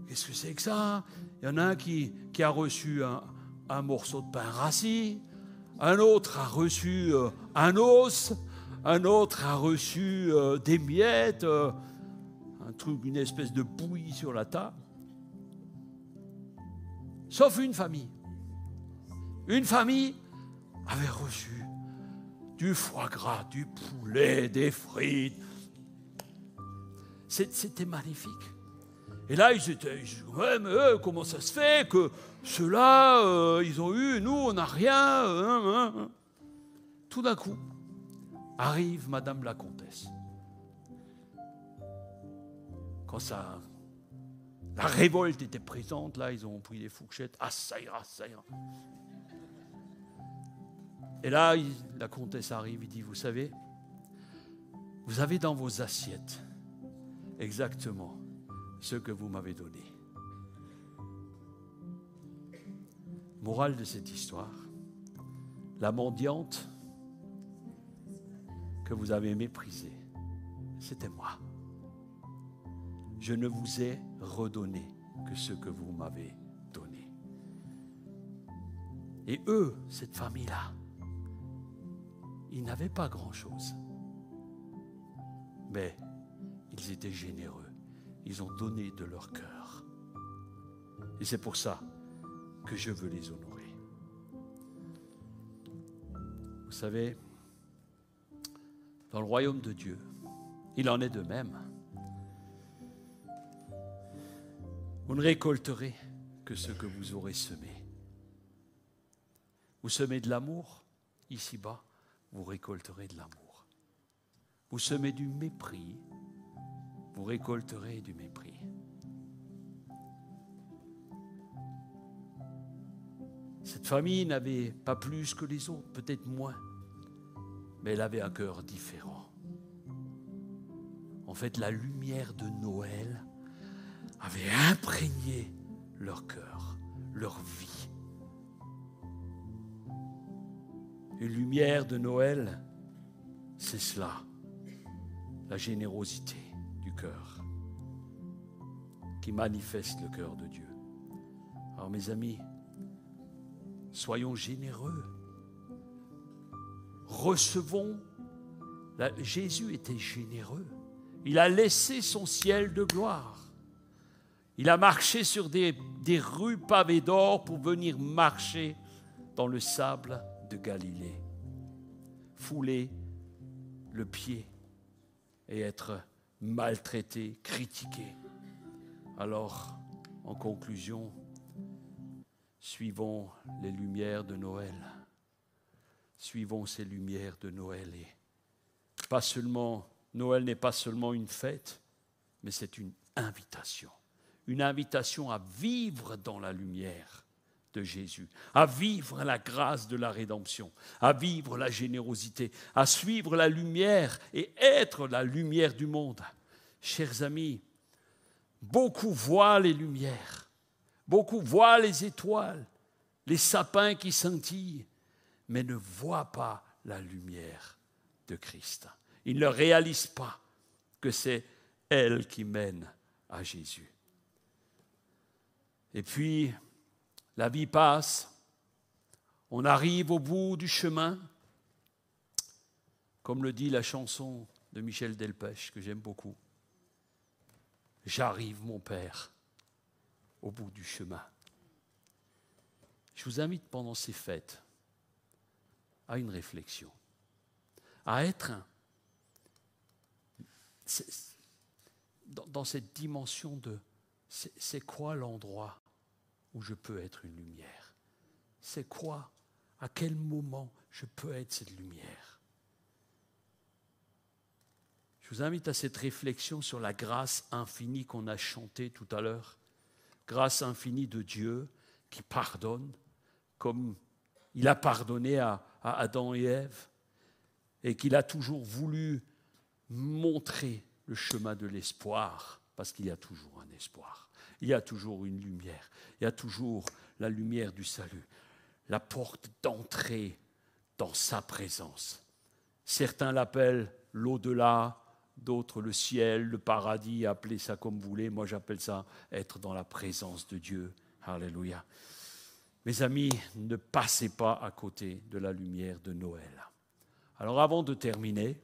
Speaker 1: qu'est-ce que c'est que ça? Il y en a un qui a reçu un morceau de pain rassis, un autre a reçu un os, un autre a reçu des miettes, un truc, une espèce de bouillie sur la table. Sauf une famille. Une famille avait reçu du foie gras, du poulet, des frites. C'était magnifique. Et là, ils étaient, ouais, mais comment ça se fait que ceux-là, ils ont eu, nous, on n'a rien. Tout d'un coup, arrive Madame la Comtesse. Quand la révolte était présente, là, ils ont pris des fourchettes. Ah, ça ira, ça ira. Et là, la Comtesse arrive, il dit, vous savez, vous avez dans vos assiettes exactement ce que vous m'avez donné. Morale de cette histoire, la mendiante que vous avez méprisée, c'était moi. Je ne vous ai redonné que ce que vous m'avez donné. Et eux, cette famille-là, ils n'avaient pas grand-chose. Mais ils étaient généreux. Ils ont donné de leur cœur. Et c'est pour ça que je veux les honorer. Vous savez, dans le royaume de Dieu, il en est de même. Vous ne récolterez que ce que vous aurez semé. Vous semez de l'amour, ici-bas, vous récolterez de l'amour. Vous semez du mépris, vous récolterez du mépris. Cette famille n'avait pas plus que les autres, peut-être moins, mais elle avait un cœur différent. En fait, la lumière de Noël avait imprégné leur cœur, leur vie. Une lumière de Noël, c'est cela, la générosité du cœur qui manifeste le cœur de Dieu. Alors mes amis, soyons généreux. Recevons. Jésus était généreux. Il a laissé son ciel de gloire. Il a marché sur des rues pavées d'or pour venir marcher dans le sable de Galilée, fouler le pied et être maltraité, critiqué. Alors, en conclusion, suivons les lumières de Noël. Suivons ces lumières de Noël. Et pas seulement, Noël n'est pas seulement une fête, mais c'est une invitation. Une invitation à vivre dans la lumière de Jésus, à vivre la grâce de la rédemption, à vivre la générosité, à suivre la lumière et être la lumière du monde. Chers amis, beaucoup voient les lumières, beaucoup voient les étoiles, les sapins qui scintillent, mais ne voient pas la lumière de Christ. Ils ne réalisent pas que c'est elle qui mène à Jésus. Et puis, la vie passe, on arrive au bout du chemin, comme le dit la chanson de Michel Delpech, que j'aime beaucoup. J'arrive, mon Père, au bout du chemin. Je vous invite pendant ces fêtes à une réflexion, à être dans cette dimension de c'est quoi l'endroit où je peux être une lumière? C'est quoi? À quel moment je peux être cette lumière? Je vous invite à cette réflexion sur la grâce infinie qu'on a chantée tout à l'heure. Grâce infinie de Dieu qui pardonne comme il a pardonné à Adam et Ève et qu'il a toujours voulu montrer le chemin de l'espoir parce qu'il y a toujours un espoir. Il y a toujours une lumière. Il y a toujours la lumière du salut. La porte d'entrée dans sa présence. Certains l'appellent l'au-delà, d'autres le ciel, le paradis, appelez ça comme vous voulez. Moi, j'appelle ça être dans la présence de Dieu. Alléluia. Mes amis, ne passez pas à côté de la lumière de Noël. Alors, avant de terminer,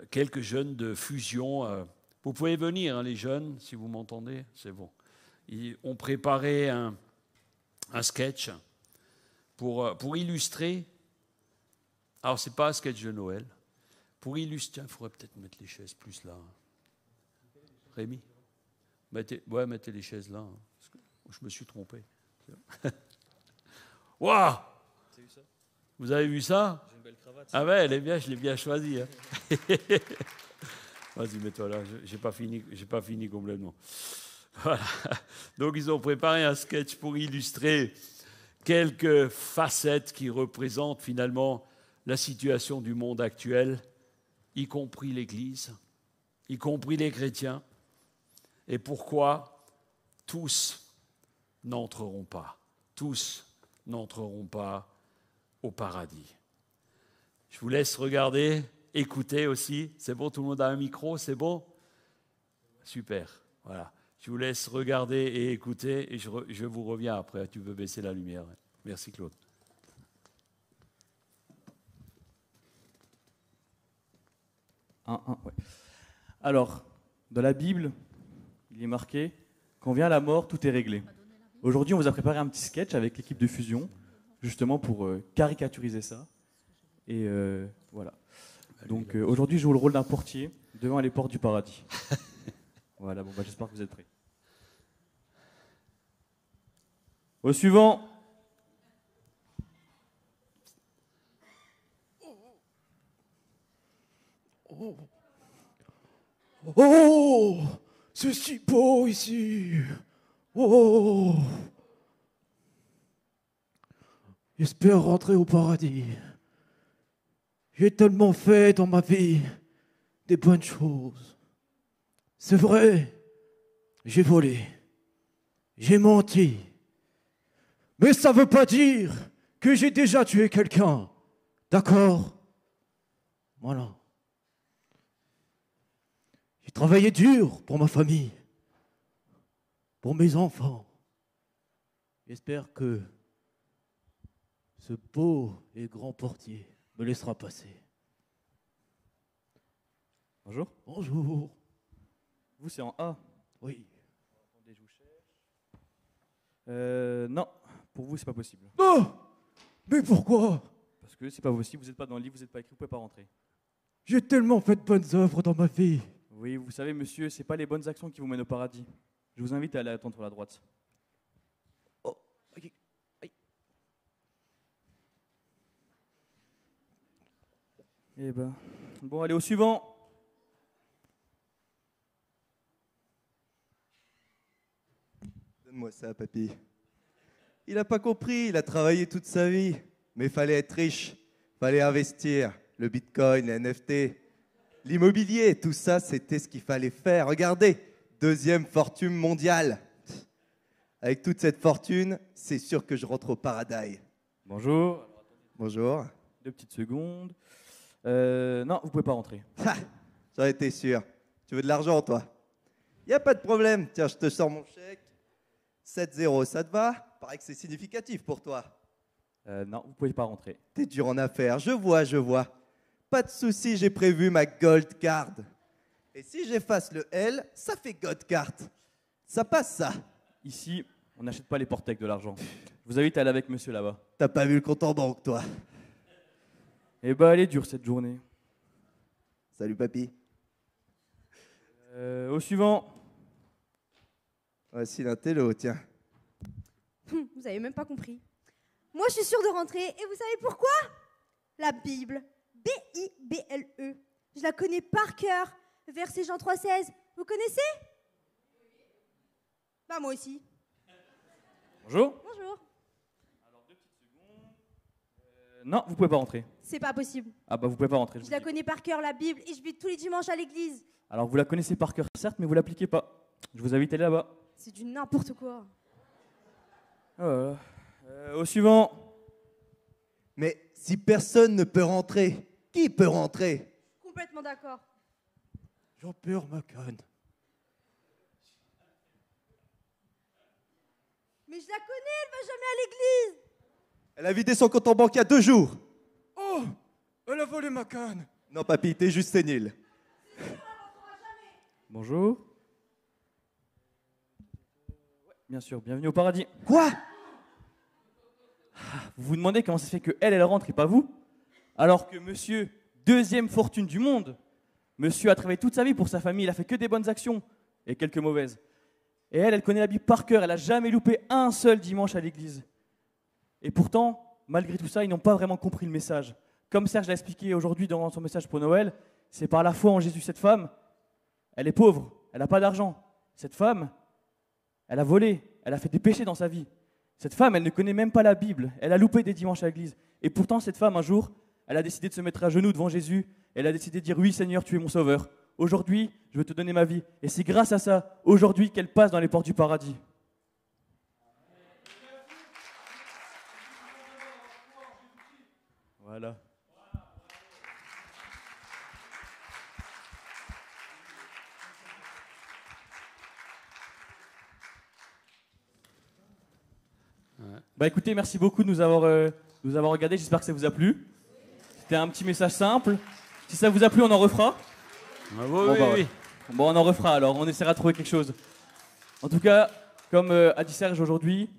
Speaker 1: quelques jeunes de Fusion, vous pouvez venir, hein, les jeunes, si vous m'entendez, c'est bon. Ils ont préparé un sketch pour illustrer. Alors, ce n'est pas un sketch de Noël. Pour illustrer, il faudrait peut-être mettre les chaises plus là. Rémi, mettez les chaises là. Hein, parce que je me suis trompé. Waouh! Vous avez vu ça?
Speaker 2: J'ai une belle cravate.
Speaker 1: Ah ouais, elle est bien, je l'ai bien choisie. Hein. Vas-y, mets-toi là, j'ai pas fini complètement. Voilà. Donc ils ont préparé un sketch pour illustrer quelques facettes qui représentent finalement la situation du monde actuel, y compris l'Église, y compris les chrétiens, et pourquoi tous n'entreront pas au paradis. Je vous laisse regarder, écouter aussi. C'est bon, tout le monde a un micro, c'est bon? Super, voilà. Je vous laisse regarder et écouter et je vous reviens après. Tu peux baisser la lumière. Merci Claude.
Speaker 2: Ouais. Alors, dans la Bible, il est marqué « Quand vient la mort, tout est réglé ». Aujourd'hui, on vous a préparé un petit sketch avec l'équipe de Fusion, justement pour caricaturiser ça. Et voilà. Donc aujourd'hui, je joue le rôle d'un portier devant les portes du paradis. Voilà, bon, j'espère que vous êtes prêts. Au suivant.
Speaker 3: Oh, c'est si beau ici. Oh, j'espère rentrer au paradis. J'ai tellement fait dans ma vie des bonnes choses. C'est vrai, j'ai volé, j'ai menti. Mais ça ne veut pas dire que j'ai déjà tué quelqu'un. D'accord? Voilà. J'ai travaillé dur pour ma famille, pour mes enfants. J'espère que ce beau et grand portier me laissera passer.
Speaker 2: Bonjour.
Speaker 3: Bonjour.
Speaker 2: Vous, c'est en A?
Speaker 3: Oui.
Speaker 2: Attendez, je vous cherche. Non, pour vous, c'est pas possible.
Speaker 3: Non! Mais pourquoi?
Speaker 2: Parce que c'est pas possible, vous n'êtes pas dans le livre, vous n'êtes pas écrit, vous pouvez pas rentrer.
Speaker 3: J'ai tellement fait de bonnes œuvres dans ma vie.
Speaker 2: Oui, vous savez, monsieur, c'est pas les bonnes actions qui vous mènent au paradis. Je vous invite à aller attendre sur la droite.
Speaker 3: Oh, aïe, aïe.
Speaker 2: Eh ben, bon, allez au suivant.
Speaker 4: Donne-moi ça, papy. Il n'a pas compris, il a travaillé toute sa vie. Mais il fallait être riche, fallait investir. Le bitcoin, les NFT, l'immobilier, tout ça, c'était ce qu'il fallait faire. Regardez, deuxième fortune mondiale. Avec toute cette fortune, c'est sûr que je rentre au paradis.
Speaker 2: Bonjour.
Speaker 4: Bonjour.
Speaker 2: 2 petites secondes. Non, vous pouvez pas rentrer.
Speaker 4: Ha, j'en étais sûr. Tu veux de l'argent, toi? Il n'y a pas de problème. Tiens, je te sors mon chèque. 7-0, ça te va? Paraît que c'est significatif pour toi.
Speaker 2: Non, vous pouvez pas rentrer.
Speaker 4: T'es dur en affaires, je vois. Pas de souci, j'ai prévu ma gold card. Et si j'efface le L, ça fait God card. Ça passe, ça.
Speaker 2: Ici, On n'achète pas les portes avec de l'argent. Je vous invite à aller avec monsieur là-bas.
Speaker 4: T'as pas vu le compte en banque, toi.
Speaker 2: Eh ben, elle est dure cette journée.
Speaker 4: Salut, papy.
Speaker 2: Au suivant.
Speaker 4: Voici l'intello, tiens.
Speaker 5: Vous avez même pas compris. Moi, je suis sûre de rentrer. Et vous savez pourquoi? La Bible. B-I-B-L-E. Je la connais par cœur. Verset Jean 3,16. Vous connaissez? Bah, moi aussi.
Speaker 2: Bonjour.
Speaker 5: Bonjour.
Speaker 2: Non, vous pouvez pas rentrer.
Speaker 5: C'est pas possible.
Speaker 2: Ah bah vous pouvez pas rentrer.
Speaker 5: Je la connais par cœur, la Bible, et je vais tous les dimanches à l'église.
Speaker 2: Alors vous la connaissez par cœur, certes, mais vous l'appliquez pas. Je vous invite à aller là-bas.
Speaker 5: C'est du n'importe quoi.
Speaker 2: Au suivant.
Speaker 4: Mais si personne ne peut rentrer, qui peut rentrer?
Speaker 5: Complètement d'accord.
Speaker 3: Jean-Pierre Macan.
Speaker 5: Mais je la connais, elle va jamais à l'église.
Speaker 4: Elle a vidé son compte en banque il y a 2 jours.
Speaker 3: Oh, elle a volé ma canne.
Speaker 4: Non, papy, t'es juste sénile.
Speaker 2: Bonjour. Ouais, bien sûr, bienvenue au paradis.
Speaker 4: Quoi?
Speaker 2: Vous vous demandez comment ça se fait que elle rentre et pas vous? Alors que monsieur, deuxième fortune du monde, monsieur a travaillé toute sa vie pour sa famille, il a fait que des bonnes actions et quelques mauvaises. Et elle connaît la Bible par cœur, elle a jamais loupé un seul dimanche à l'église. Et pourtant, malgré tout ça, ils n'ont pas vraiment compris le message. Comme Serge l'a expliqué aujourd'hui dans son message pour Noël, c'est par la foi en Jésus. Cette femme, elle est pauvre, elle n'a pas d'argent. Cette femme, elle a volé, elle a fait des péchés dans sa vie. Cette femme, elle ne connaît même pas la Bible, elle a loupé des dimanches à l'église. Et pourtant, cette femme, un jour, elle a décidé de se mettre à genoux devant Jésus. Elle a décidé de dire « Oui, Seigneur, tu es mon sauveur. Aujourd'hui, je veux te donner ma vie. » Et c'est grâce à ça, aujourd'hui, qu'elle passe dans les portes du paradis. Voilà. Bah écoutez, merci beaucoup de nous avoir regardé. J'espère que ça vous a plu. C'était un petit message simple. Si ça vous a plu, on en refera.
Speaker 1: Ah, oui.
Speaker 2: Bon, on en refera alors. On essaiera de trouver quelque chose. En tout cas, comme a dit Serge aujourd'hui,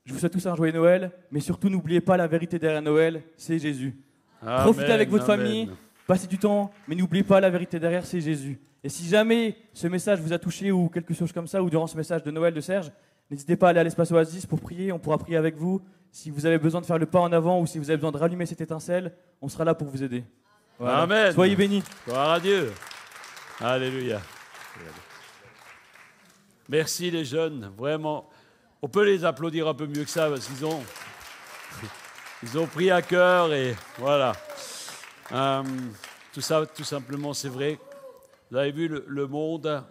Speaker 2: je vous souhaite tous un joyeux Noël. Mais surtout, n'oubliez pas la vérité derrière Noël, c'est Jésus.
Speaker 1: Amen,
Speaker 2: Profitez avec votre
Speaker 1: amen.
Speaker 2: famille, passez du temps, mais n'oubliez pas la vérité derrière, c'est Jésus. Et si jamais ce message vous a touché ou quelque chose comme ça, ou durant ce message de Noël de Serge, n'hésitez pas à aller à l'espace Oasis pour prier, on pourra prier avec vous. Si vous avez besoin de faire le pas en avant ou si vous avez besoin de rallumer cette étincelle, on sera là pour vous aider. Voilà.
Speaker 1: Amen.
Speaker 2: Soyez bénis.
Speaker 1: Gloire à Dieu. Alléluia. Merci les jeunes, vraiment. On peut les applaudir un peu mieux que ça parce qu'ils ont pris à cœur et voilà. Tout ça, tout simplement, c'est vrai. Vous avez vu le monde.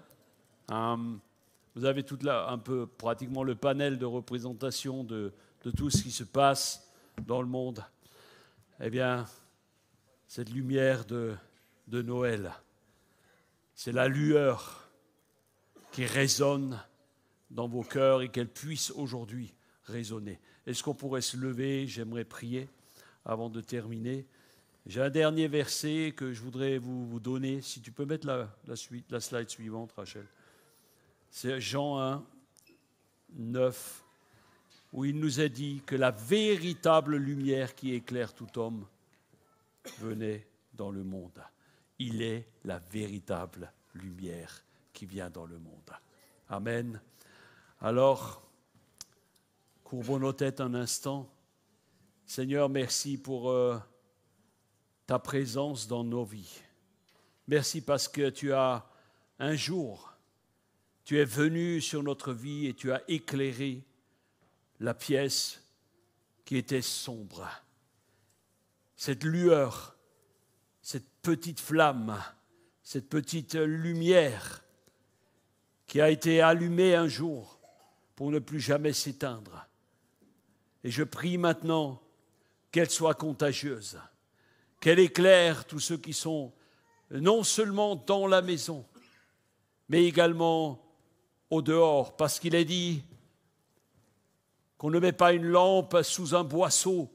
Speaker 1: Vous avez tout là, un peu pratiquement le panel de représentation de tout ce qui se passe dans le monde. Eh bien, cette lumière de Noël, c'est la lueur qui résonne dans vos cœurs et qu'elle puisse aujourd'hui résonner. Est-ce qu'on pourrait se lever? J'aimerais prier avant de terminer. J'ai un dernier verset que je voudrais vous donner. Si tu peux mettre la slide suivante, Rachel. C'est Jean 1, 9, où il nous a dit que la véritable lumière qui éclaire tout homme venait dans le monde. Il est la véritable lumière qui vient dans le monde. Amen. Alors, courbons nos têtes un instant. Seigneur, merci pour ta présence dans nos vies. Merci parce que tu as un jour, tu es venu sur notre vie et tu as éclairé la pièce qui était sombre. Cette lueur, cette petite flamme, cette petite lumière qui a été allumée un jour pour ne plus jamais s'éteindre. Et je prie maintenant qu'elle soit contagieuse, qu'elle éclaire tous ceux qui sont non seulement dans la maison, mais également au dehors, parce qu'il est dit qu'on ne met pas une lampe sous un boisseau,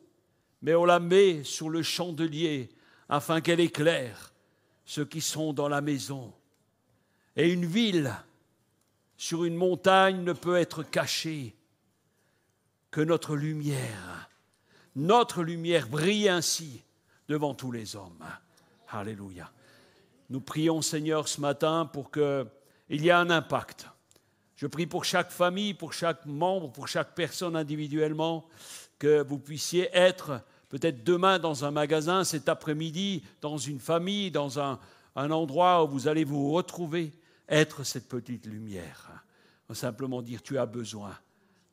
Speaker 1: mais on la met sur le chandelier afin qu'elle éclaire ceux qui sont dans la maison. Et une ville sur une montagne ne peut être cachée, que notre lumière brille ainsi devant tous les hommes. Alléluia. Nous prions, Seigneur, ce matin pour qu'il y ait un impact. Je prie pour chaque famille, pour chaque membre, pour chaque personne individuellement, que vous puissiez être peut-être demain dans un magasin, cet après-midi, dans une famille, dans un endroit où vous allez vous retrouver, être cette petite lumière. Simplement dire, tu as besoin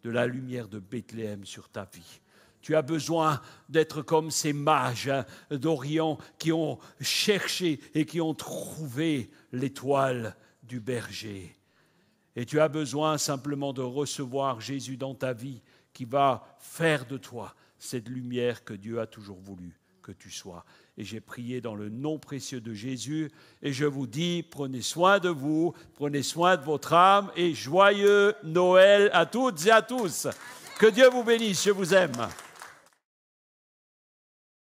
Speaker 1: de la lumière de Bethléem sur ta vie. Tu as besoin d'être comme ces mages d'Orient qui ont cherché et qui ont trouvé l'étoile du berger. Et tu as besoin simplement de recevoir Jésus dans ta vie qui va faire de toi cette lumière que Dieu a toujours voulu que tu sois. Et j'ai prié dans le nom précieux de Jésus et je vous dis, prenez soin de vous, prenez soin de votre âme et joyeux Noël à toutes et à tous. Que Dieu vous bénisse, je vous aime.